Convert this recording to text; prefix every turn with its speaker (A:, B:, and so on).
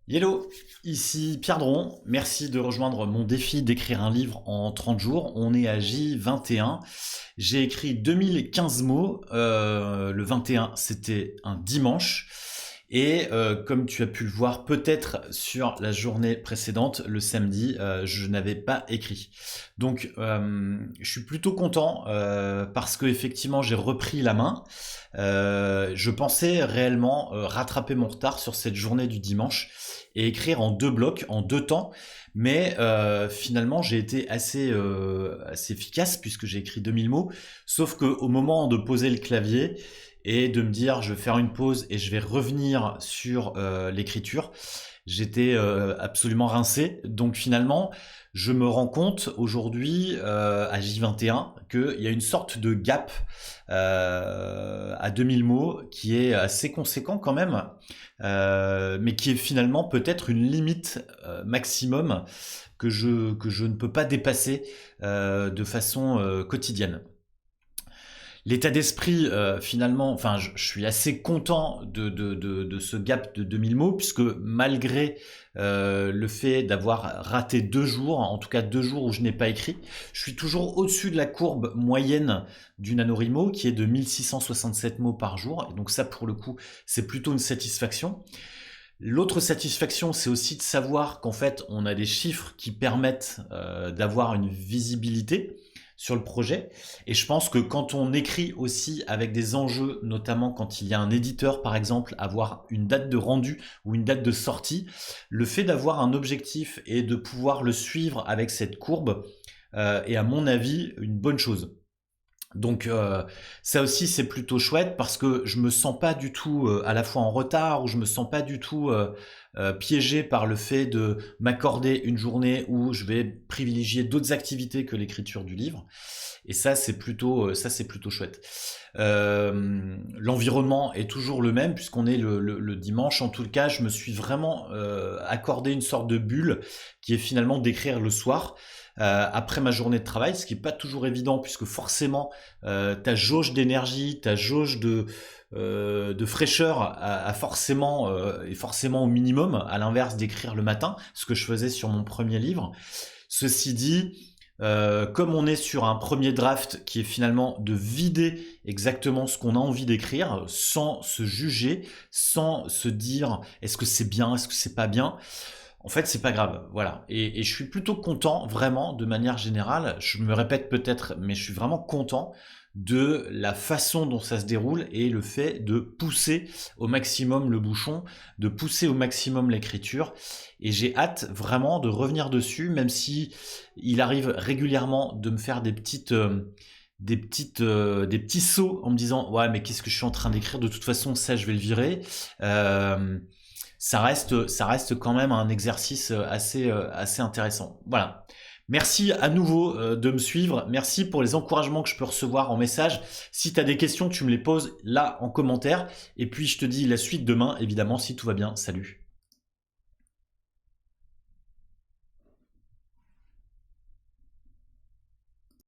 A: Hello, ici Pierre Dron. Merci de rejoindre mon défi d'écrire un livre en 30 jours. On est à J21. J'ai écrit 2015 mots. Le 21, c'était un dimanche. Et comme tu as pu le voir peut-être sur la journée précédente, le samedi, je n'avais pas écrit. Donc je suis plutôt content parce que effectivement j'ai repris la main. Je pensais réellement rattraper mon retard sur cette journée du dimanche et écrire en deux blocs, en deux temps. Mais finalement, j'ai été assez efficace puisque j'ai écrit 2000 mots. Sauf qu'au moment de poser le clavier et de me dire je vais faire une pause et je vais revenir sur l'écriture, j'étais absolument rincé. Donc finalement, je me rends compte aujourd'hui à J21 qu'il y a une sorte de gap à 2000 mots qui est assez conséquent quand même, mais qui est finalement peut-être une limite maximum que je ne peux pas dépasser de façon quotidienne. L'état d'esprit, finalement, enfin, je suis assez content de ce gap de 2000 mots, puisque malgré le fait d'avoir raté 2 jours, en tout cas 2 jours où je n'ai pas écrit, je suis toujours au-dessus de la courbe moyenne du NaNoWriMo, qui est de 1667 mots par jour. Et donc ça, pour le coup, c'est plutôt une satisfaction. L'autre satisfaction, c'est aussi de savoir qu'en fait, on a des chiffres qui permettent d'avoir une visibilité sur le projet. Et je pense que quand on écrit aussi avec des enjeux, notamment quand il y a un éditeur, par exemple, avoir une date de rendu ou une date de sortie, le fait d'avoir un objectif et de pouvoir le suivre avec cette courbe est à mon avis une bonne chose. Donc ça aussi c'est plutôt chouette parce que je me sens pas du tout à la fois en retard ou je me sens pas du tout piégé par le fait de m'accorder une journée où je vais privilégier d'autres activités que l'écriture du livre. Et ça c'est plutôt chouette. L'environnement est toujours le même puisqu'on est le dimanche. En tout cas, je me suis vraiment accordé une sorte de bulle qui est finalement d'écrire le soir après ma journée de travail, ce qui n'est pas toujours évident puisque forcément ta jauge d'énergie, ta jauge de fraîcheur est forcément au minimum, à l'inverse d'écrire le matin, ce que je faisais sur mon premier livre. Ceci dit, comme on est sur un premier draft qui est finalement de vider exactement ce qu'on a envie d'écrire sans se juger, sans se dire est-ce que c'est bien, est-ce que c'est pas bien, en fait, c'est pas grave, voilà. Et je suis plutôt content, vraiment, de manière générale. Je me répète peut-être, mais je suis vraiment content de la façon dont ça se déroule et le fait de pousser au maximum le bouchon, de pousser au maximum l'écriture. Et j'ai hâte vraiment de revenir dessus, même si il arrive régulièrement de me faire des petits sauts en me disant ouais mais qu'est-ce que je suis en train d'écrire, de toute façon ça je vais le virer. Euh, ça reste quand même un exercice assez intéressant. Voilà. Merci à nouveau de me suivre. Merci pour les encouragements que je peux recevoir en message. Si tu as des questions, tu me les poses là en commentaire. Et puis je te dis la suite demain, évidemment, si tout va bien. Salut.